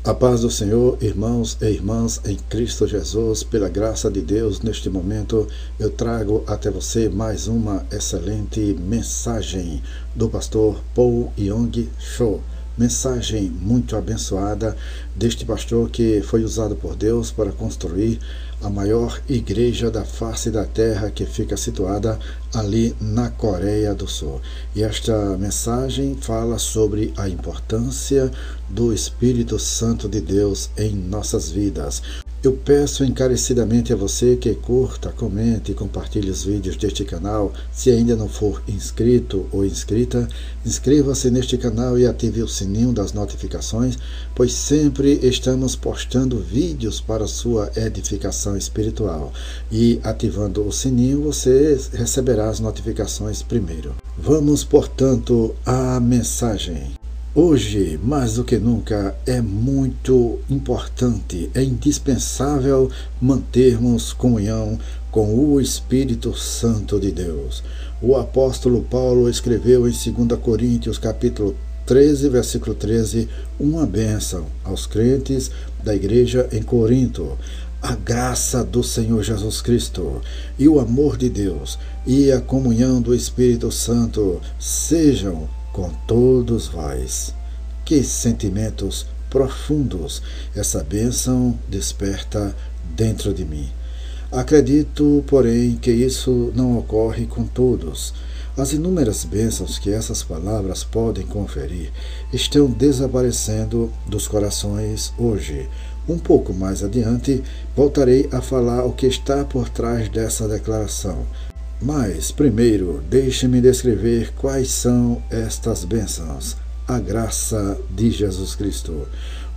A paz do Senhor, irmãos e irmãs em Cristo Jesus, pela graça de Deus, neste momento eu trago até você mais uma excelente mensagem do pastor Paul Yong Cho. Mensagem muito abençoada deste pastor que foi usado por Deus para construir a maior igreja da face da terra, que fica situada ali na Coreia do Sul. E esta mensagem fala sobre a importância do Espírito Santo de Deus em nossas vidas. Eu peço encarecidamente a você que curta, comente e compartilhe os vídeos deste canal. Se ainda não for inscrito ou inscrita, inscreva-se neste canal e ative o sininho das notificações, pois sempre estamos postando vídeos para sua edificação espiritual. E ativando o sininho, você receberá as notificações primeiro. Vamos, portanto, à mensagem. Hoje, mais do que nunca, é muito importante, é indispensável mantermos comunhão com o Espírito Santo de Deus. O apóstolo Paulo escreveu em 2 Coríntios, capítulo 13, versículo 13, uma bênção aos crentes da igreja em Corinto. A graça do Senhor Jesus Cristo e o amor de Deus e a comunhão do Espírito Santo sejam com todos vós. Que sentimentos profundos essa bênção desperta dentro de mim. Acredito, porém, que isso não ocorre com todos. As inúmeras bênçãos que essas palavras podem conferir estão desaparecendo dos corações hoje. Um pouco mais adiante, voltarei a falar o que está por trás dessa declaração. Mas, primeiro, deixe-me descrever quais são estas bênçãos. A graça de Jesus Cristo.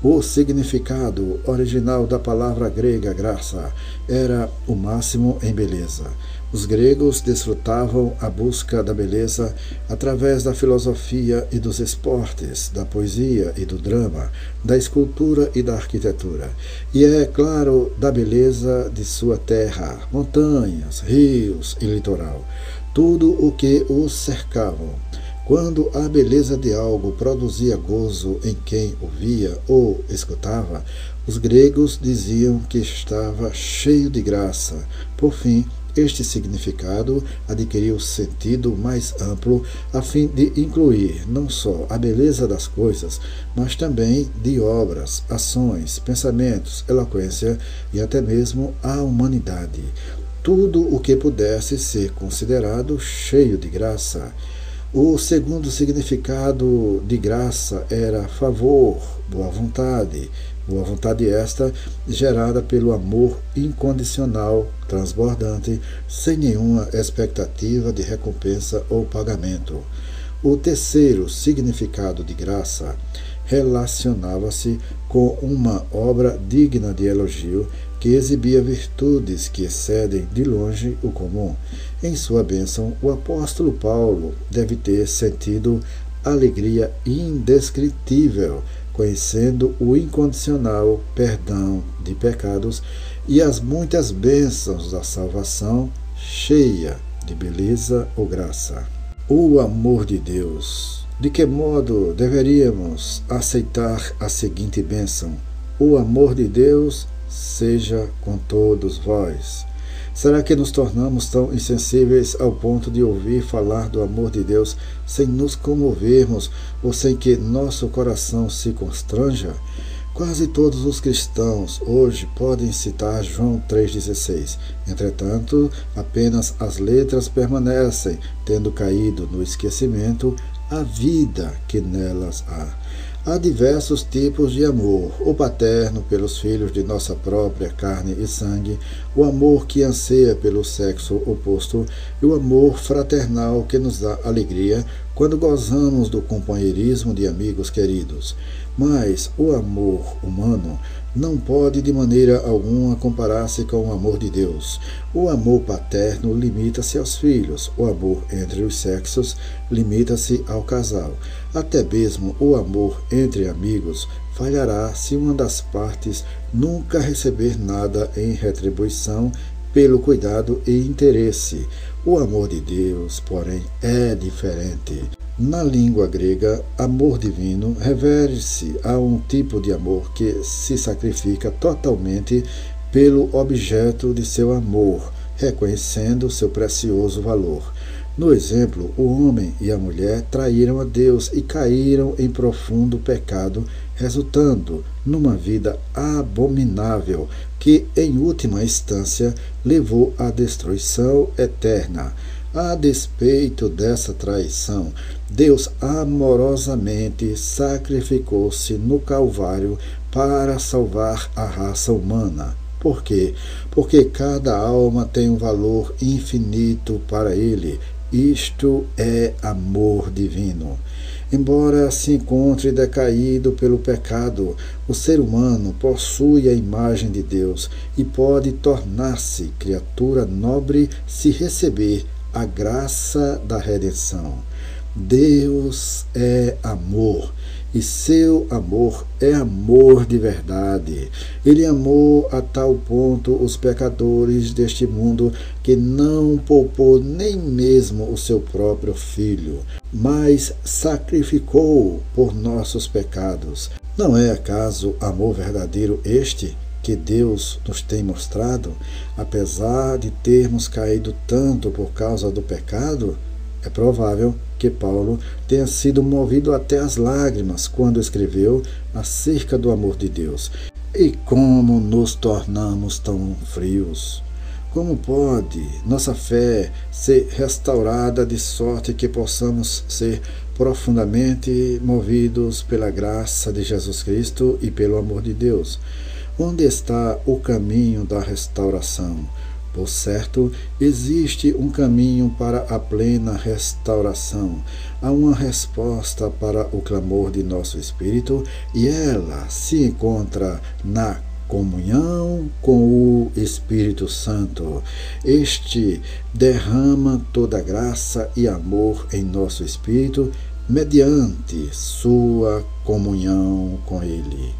O significado original da palavra grega graça era o máximo em beleza. Os gregos desfrutavam a busca da beleza através da filosofia e dos esportes, da poesia e do drama, da escultura e da arquitetura. E é claro, da beleza de sua terra, montanhas, rios e litoral. Tudo o que os cercavam. Quando a beleza de algo produzia gozo em quem o via ou escutava, os gregos diziam que estava cheio de graça. Por fim, este significado adquiriu sentido mais amplo a fim de incluir não só a beleza das coisas, mas também de obras, ações, pensamentos, eloquência e até mesmo a humanidade. Tudo o que pudesse ser considerado cheio de graça. O segundo significado de graça era favor, boa vontade esta gerada pelo amor incondicional, transbordante, sem nenhuma expectativa de recompensa ou pagamento. O terceiro significado de graça relacionava-se com uma obra digna de elogio que exibia virtudes que excedem de longe o comum. Em sua bênção, o apóstolo Paulo deve ter sentido alegria indescritível, conhecendo o incondicional perdão de pecados e as muitas bênçãos da salvação, cheia de beleza ou graça. O amor de Deus. De que modo deveríamos aceitar a seguinte bênção? O amor de Deus seja com todos vós. Será que nos tornamos tão insensíveis ao ponto de ouvir falar do amor de Deus sem nos comovermos ou sem que nosso coração se constranja? Quase todos os cristãos hoje podem citar João 3,16. Entretanto, apenas as letras permanecem, tendo caído no esquecimento a vida que nelas há. Há diversos tipos de amor: o paterno pelos filhos de nossa própria carne e sangue, o amor que anseia pelo sexo oposto e o amor fraternal que nos dá alegria quando gozamos do companheirismo de amigos queridos. Mas o amor humano não pode de maneira alguma comparar-se com o amor de Deus. O amor paterno limita-se aos filhos, o amor entre os sexos limita-se ao casal. Até mesmo o amor entre amigos falhará se uma das partes nunca receber nada em retribuição pelo cuidado e interesse. O amor de Deus, porém, é diferente. Na língua grega, amor divino refere-se a um tipo de amor que se sacrifica totalmente pelo objeto de seu amor, reconhecendo seu precioso valor. No exemplo, o homem e a mulher traíram a Deus e caíram em profundo pecado, resultando numa vida abominável que, em última instância, levou à destruição eterna. A despeito dessa traição, Deus amorosamente sacrificou-se no Calvário para salvar a raça humana. Por quê? Porque cada alma tem um valor infinito para Ele. Isto é amor divino. Embora se encontre decaído pelo pecado, o ser humano possui a imagem de Deus e pode tornar-se criatura nobre se receber a graça da redenção. Deus é amor, e seu amor é amor de verdade. Ele amou a tal ponto os pecadores deste mundo que não poupou nem mesmo o seu próprio Filho, mas sacrificou por nossos pecados. Não é acaso amor verdadeiro este que Deus nos tem mostrado, apesar de termos caído tanto por causa do pecado? É provável que Paulo tenha sido movido até as lágrimas quando escreveu acerca do amor de Deus. E como nos tornamos tão frios? Como pode nossa fé ser restaurada de sorte que possamos ser profundamente movidos pela graça de Jesus Cristo e pelo amor de Deus? Onde está o caminho da restauração? Por certo, existe um caminho para a plena restauração. Há uma resposta para o clamor de nosso espírito e ela se encontra na comunhão com o Espírito Santo. Este derrama toda graça e amor em nosso espírito mediante sua comunhão com Ele.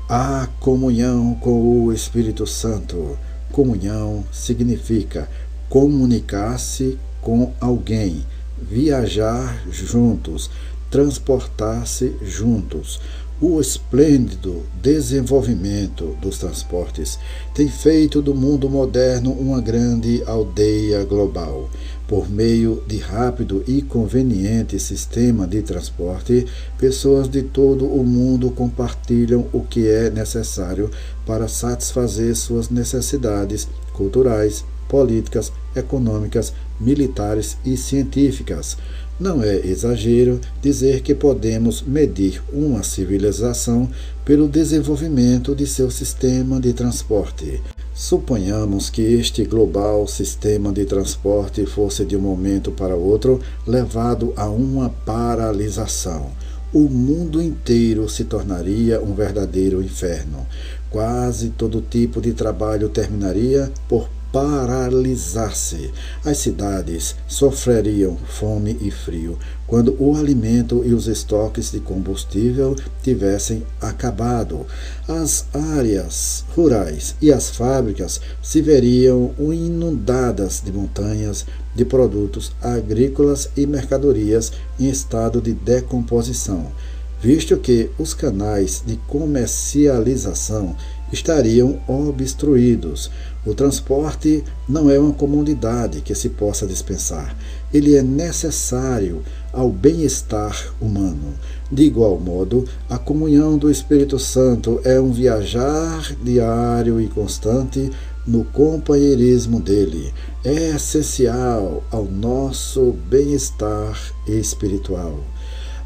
A comunhão com o Espírito Santo. Comunhão significa comunicar-se com alguém, viajar juntos, transportar-se juntos. O esplêndido desenvolvimento dos transportes tem feito do mundo moderno uma grande aldeia global. Por meio de rápido e conveniente sistema de transporte, pessoas de todo o mundo compartilham o que é necessário para satisfazer suas necessidades culturais, políticas, econômicas, militares e científicas. Não é exagero dizer que podemos medir uma civilização pelo desenvolvimento de seu sistema de transporte. Suponhamos que este global sistema de transporte fosse de um momento para outro levado a uma paralisação. O mundo inteiro se tornaria um verdadeiro inferno. Quase todo tipo de trabalho terminaria por paralisar-se. As cidades sofreriam fome e frio quando o alimento e os estoques de combustível tivessem acabado. As áreas rurais e as fábricas se veriam inundadas de montanhas de produtos agrícolas e mercadorias em estado de decomposição, visto que os canais de comercialização estariam obstruídos. O transporte não é uma comodidade que se possa dispensar. Ele é necessário ao bem-estar humano. De igual modo, a comunhão do Espírito Santo é um viajar diário e constante no companheirismo dele. É essencial ao nosso bem-estar espiritual.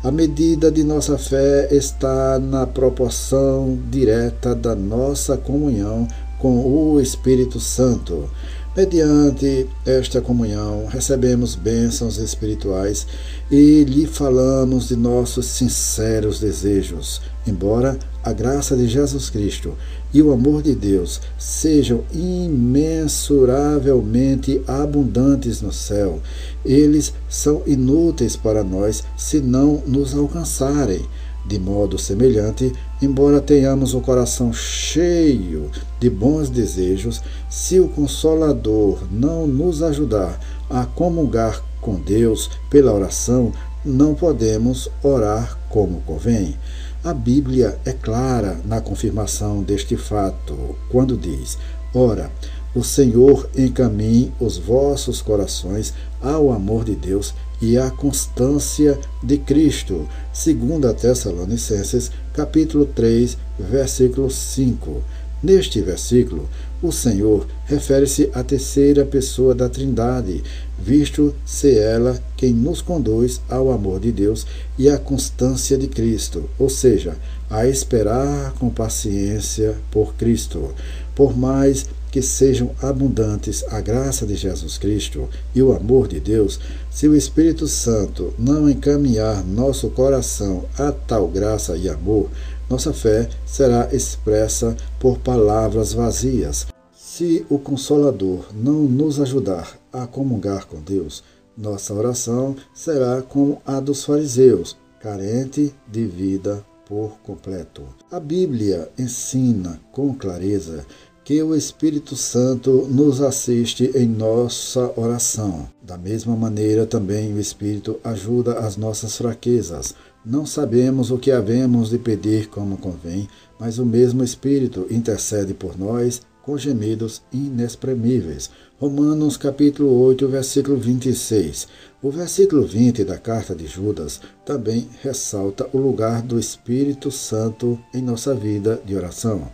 A medida de nossa fé está na proporção direta da nossa comunhão com o Espírito Santo. Mediante esta comunhão, recebemos bênçãos espirituais e lhe falamos de nossos sinceros desejos. Embora a graça de Jesus Cristo e o amor de Deus sejam imensuravelmente abundantes no céu, eles são inúteis para nós se não nos alcançarem. De modo semelhante, embora tenhamos o coração cheio de bons desejos, se o Consolador não nos ajudar a comungar com Deus pela oração, não podemos orar como convém. A Bíblia é clara na confirmação deste fato, quando diz: ora, o Senhor encaminhe os vossos corações ao amor de Deus e à constância de Cristo. 2 Tessalonicenses, capítulo 3, versículo 5. Neste versículo, o Senhor refere-se à terceira pessoa da Trindade, visto ser ela quem nos conduz ao amor de Deus e à constância de Cristo, ou seja, a esperar com paciência por Cristo. Por mais que sejam abundantes a graça de Jesus Cristo e o amor de Deus, se o Espírito Santo não encaminhar nosso coração a tal graça e amor, nossa fé será expressa por palavras vazias. Se o Consolador não nos ajudar a comungar com Deus, nossa oração será como a dos fariseus, carente de vida por completo. A Bíblia ensina com clareza que o Espírito Santo nos assiste em nossa oração. Da mesma maneira, também o Espírito ajuda as nossas fraquezas. Não sabemos o que havemos de pedir como convém, mas o mesmo Espírito intercede por nós com gemidos inexprimíveis. Romanos capítulo 8, versículo 26. O versículo 20 da carta de Judas também ressalta o lugar do Espírito Santo em nossa vida de oração.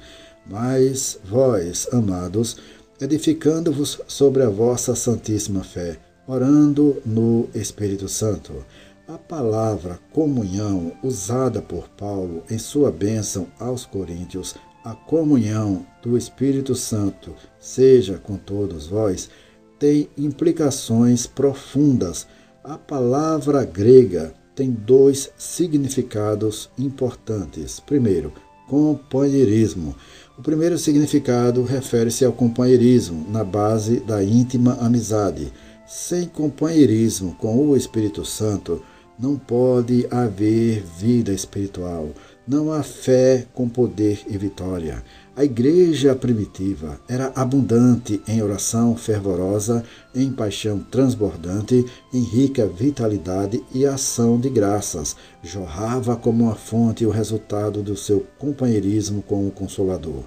Mas vós, amados, edificando-vos sobre a vossa santíssima fé, orando no Espírito Santo. A palavra comunhão, usada por Paulo em sua bênção aos coríntios, a comunhão do Espírito Santo seja com todos vós, tem implicações profundas. A palavra grega tem dois significados importantes. Primeiro, companheirismo. O primeiro significado refere-se ao companheirismo na base da íntima amizade. Sem companheirismo com o Espírito Santo, não pode haver vida espiritual. Não há fé com poder e vitória. A igreja primitiva era abundante em oração fervorosa, em paixão transbordante, em rica vitalidade e ação de graças. Jorrava como uma fonte o resultado do seu companheirismo com o Consolador.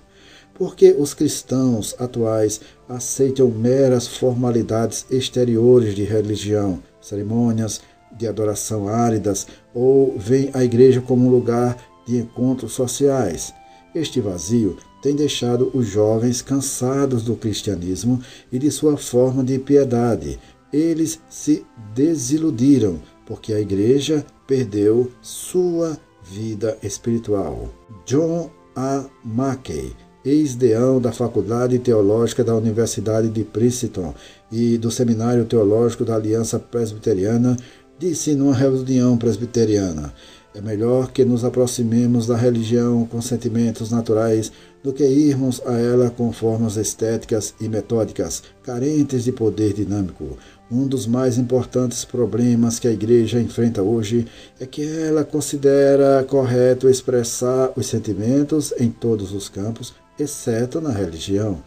Porque os cristãos atuais aceitam meras formalidades exteriores de religião, cerimônias de adoração áridas, ou veem a igreja como um lugar de encontros sociais. Este vazio tem deixado os jovens cansados do cristianismo e de sua forma de piedade. Eles se desiludiram, porque a igreja perdeu sua vida espiritual. John A. Mackey, ex-deão da Faculdade Teológica da Universidade de Princeton e do Seminário Teológico da Aliança Presbiteriana, disse numa reunião presbiteriana: é melhor que nos aproximemos da religião com sentimentos naturais do que irmos a ela com formas estéticas e metódicas, carentes de poder dinâmico. Um dos mais importantes problemas que a igreja enfrenta hoje é que ela considera correto expressar os sentimentos em todos os campos, exceto na religião.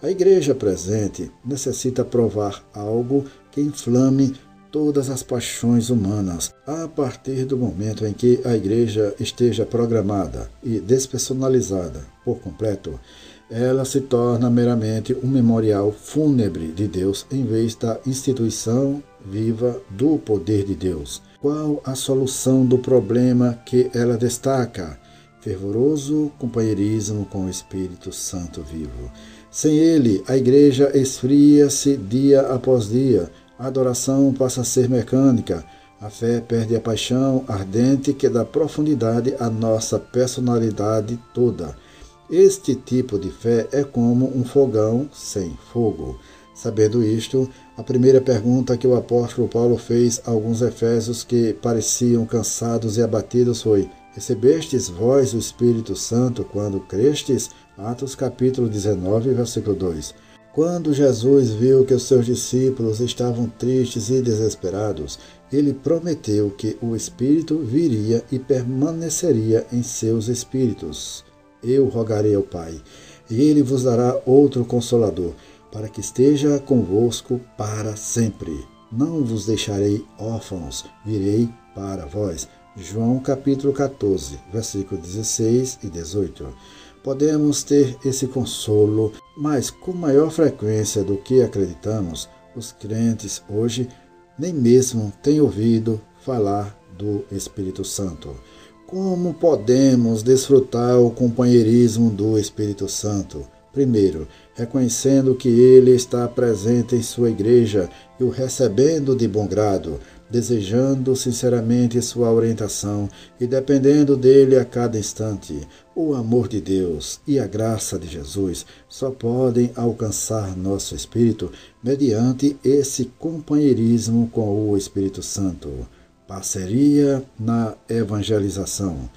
A igreja presente necessita provar algo que inflame todas as paixões humanas. A partir do momento em que a igreja esteja programada e despersonalizada por completo, ela se torna meramente um memorial fúnebre de Deus em vez da instituição viva do poder de Deus. Qual a solução do problema que ela destaca? Fervoroso companheirismo com o Espírito Santo vivo. Sem ele, a igreja esfria-se dia após dia. A adoração passa a ser mecânica. A fé perde a paixão ardente que dá profundidade à nossa personalidade toda. Este tipo de fé é como um fogão sem fogo. Sabendo isto, a primeira pergunta que o apóstolo Paulo fez a alguns efésios que pareciam cansados e abatidos foi: recebestes vós o Espírito Santo quando crestes? Atos capítulo 19, versículo 2. Quando Jesus viu que os seus discípulos estavam tristes e desesperados, ele prometeu que o Espírito viria e permaneceria em seus espíritos. Eu rogarei ao Pai, e ele vos dará outro Consolador, para que esteja convosco para sempre. Não vos deixarei órfãos, virei para vós. João capítulo 14, versículos 16 e 18. Podemos ter esse consolo, mas com maior frequência do que acreditamos, os crentes hoje nem mesmo têm ouvido falar do Espírito Santo. Como podemos desfrutar o companheirismo do Espírito Santo? Primeiro, reconhecendo que ele está presente em sua igreja e o recebendo de bom grado, desejando sinceramente sua orientação e dependendo dele a cada instante. O amor de Deus e a graça de Jesus só podem alcançar nosso espírito mediante esse companheirismo com o Espírito Santo. Parceria na evangelização.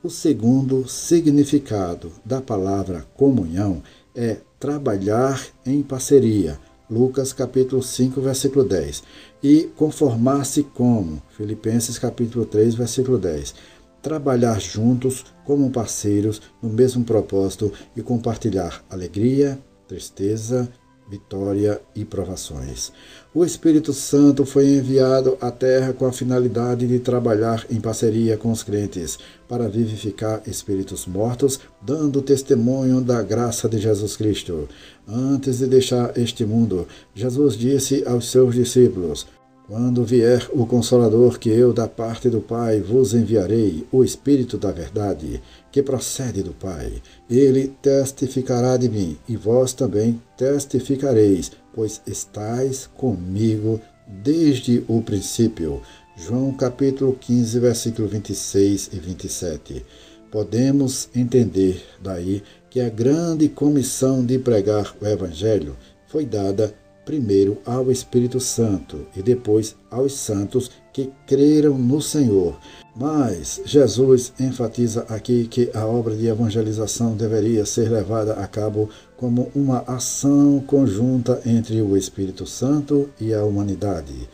O segundo significado da palavra comunhão é trabalhar em parceria, Lucas capítulo 5, versículo 10, e conformar-se como, Filipenses capítulo 3, versículo 10, trabalhar juntos como parceiros no mesmo propósito e compartilhar alegria, tristeza, vitória e provações. O Espírito Santo foi enviado à Terra com a finalidade de trabalhar em parceria com os crentes para vivificar espíritos mortos, dando testemunho da graça de Jesus Cristo. Antes de deixar este mundo, Jesus disse aos seus discípulos: quando vier o Consolador que eu da parte do Pai vos enviarei, o Espírito da verdade, que procede do Pai. Ele testificará de mim, e vós também testificareis, pois estáis comigo desde o princípio. João capítulo 15, versículo 26 e 27. Podemos entender daí que a grande comissão de pregar o Evangelho foi dada primeiro ao Espírito Santo e depois aos santos que creram no Senhor. Mas Jesus enfatiza aqui que a obra de evangelização deveria ser levada a cabo como uma ação conjunta entre o Espírito Santo e a humanidade,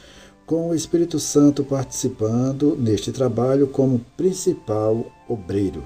com o Espírito Santo participando neste trabalho como principal obreiro.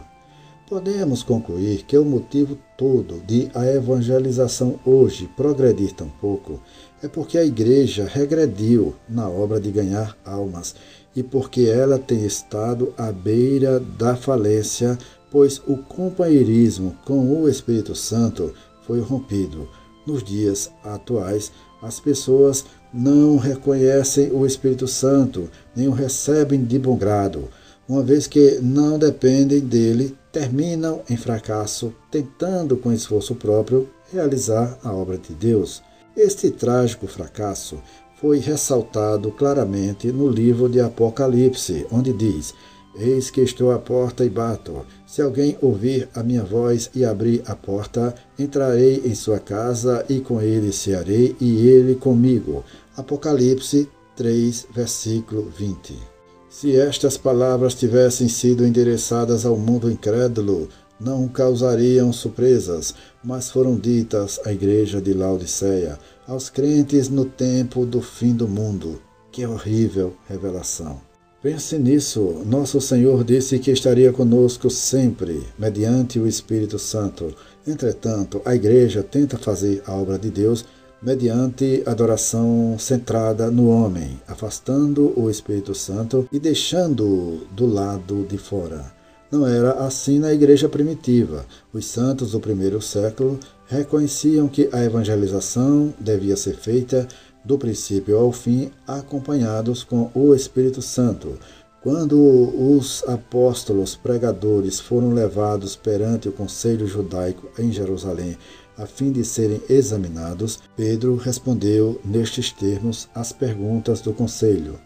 Podemos concluir que o motivo todo de a evangelização hoje progredir tão pouco é porque a igreja regrediu na obra de ganhar almas e porque ela tem estado à beira da falência, pois o companheirismo com o Espírito Santo foi rompido. Nos dias atuais, as pessoas não reconhecem o Espírito Santo, nem o recebem de bom grado. Uma vez que não dependem dele, terminam em fracasso, tentando com esforço próprio realizar a obra de Deus. Este trágico fracasso foi ressaltado claramente no livro de Apocalipse, onde diz: eis que estou à porta e bato. Se alguém ouvir a minha voz e abrir a porta, entrarei em sua casa e com ele cearei e ele comigo. Apocalipse 3, versículo 20. Se estas palavras tivessem sido endereçadas ao mundo incrédulo, não causariam surpresas, mas foram ditas à igreja de Laodiceia, aos crentes no tempo do fim do mundo. Que horrível revelação! Pense nisso. Nosso Senhor disse que estaria conosco sempre, mediante o Espírito Santo. Entretanto, a igreja tenta fazer a obra de Deus mediante adoração centrada no homem, afastando o Espírito Santo e deixando-o do lado de fora. Não era assim na igreja primitiva. Os santos do primeiro século reconheciam que a evangelização devia ser feita do princípio ao fim, acompanhados com o Espírito Santo. Quando os apóstolos pregadores foram levados perante o conselho judaico em Jerusalém, a fim de serem examinados, Pedro respondeu nestes termos às perguntas do conselho: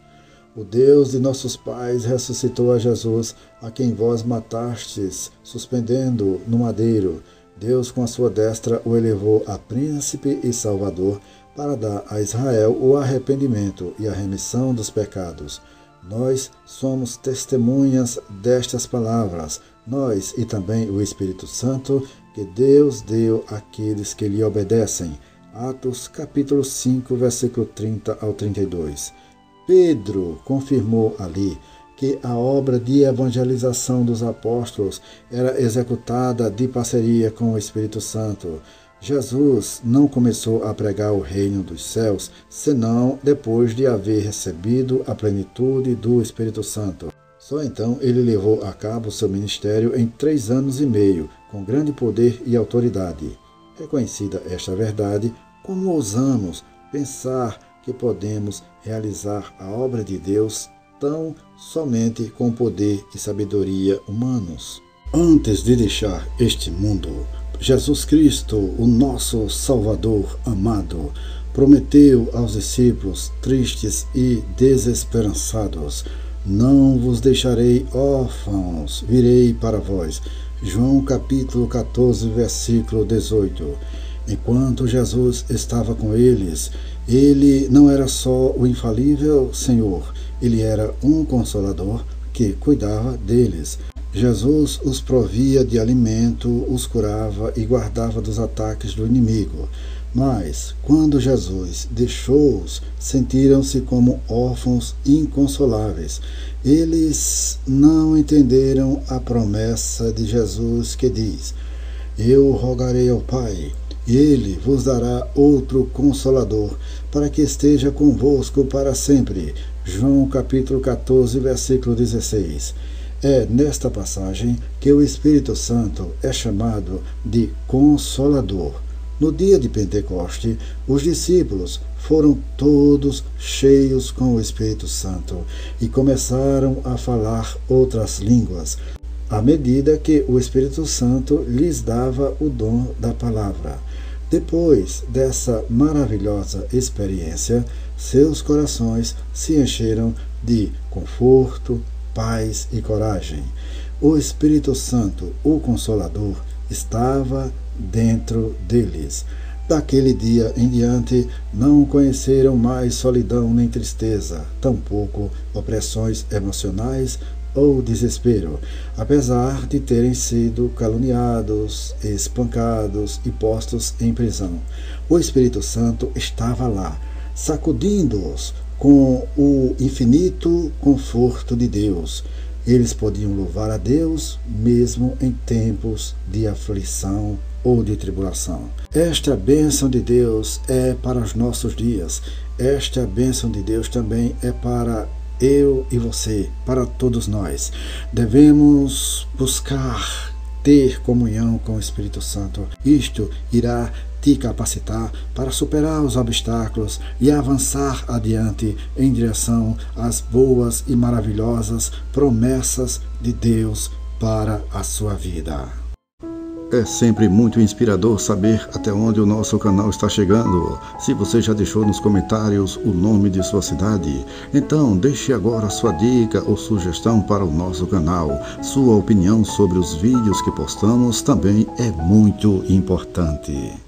o Deus de nossos pais ressuscitou a Jesus, a quem vós matastes, suspendendo no madeiro. Deus com a sua destra o elevou a príncipe e salvador, para dar a Israel o arrependimento e a remissão dos pecados. Nós somos testemunhas destas palavras, nós e também o Espírito Santo, que Deus deu àqueles que lhe obedecem. Atos capítulo 5, versículo 30 ao 32. Pedro confirmou ali que a obra de evangelização dos apóstolos era executada de parceria com o Espírito Santo. Jesus não começou a pregar o reino dos céus, senão depois de haver recebido a plenitude do Espírito Santo. Só então ele levou a cabo seu ministério em 3 anos e meio, com grande poder e autoridade. Reconhecida esta verdade, como ousamos pensar que podemos realizar a obra de Deus tão somente com poder e sabedoria humanos? Antes de deixar este mundo, Jesus Cristo, o nosso Salvador amado, prometeu aos discípulos tristes e desesperançados: não vos deixarei órfãos, virei para vós. João capítulo 14, versículo 18. Enquanto Jesus estava com eles, ele não era só o infalível Senhor, ele era um consolador que cuidava deles. Jesus os provia de alimento, os curava e guardava dos ataques do inimigo. Mas, quando Jesus deixou-os, sentiram-se como órfãos inconsoláveis. Eles não entenderam a promessa de Jesus que diz: eu rogarei ao Pai, e Ele vos dará outro Consolador, para que esteja convosco para sempre. João capítulo 14, versículo 16. É nesta passagem que o Espírito Santo é chamado de Consolador. No dia de Pentecoste, os discípulos foram todos cheios com o Espírito Santo e começaram a falar outras línguas, à medida que o Espírito Santo lhes dava o dom da palavra. Depois dessa maravilhosa experiência, seus corações se encheram de conforto, paz e coragem. O Espírito Santo, o Consolador, estava dentro deles. Daquele dia em diante, não conheceram mais solidão nem tristeza, tampouco opressões emocionais ou desespero, apesar de terem sido caluniados, espancados e postos em prisão. O Espírito Santo estava lá, sacudindo-os com o infinito conforto de Deus. Eles podiam louvar a Deus mesmo em tempos de aflição ou de tribulação. Esta bênção de Deus é para os nossos dias. Esta bênção de Deus também é para eu e você, para todos nós. Devemos buscar ter comunhão com o Espírito Santo. Isto irá te capacitar para superar os obstáculos e avançar adiante em direção às boas e maravilhosas promessas de Deus para a sua vida. É sempre muito inspirador saber até onde o nosso canal está chegando. Se você já deixou nos comentários o nome de sua cidade, então deixe agora sua dica ou sugestão para o nosso canal. Sua opinião sobre os vídeos que postamos também é muito importante.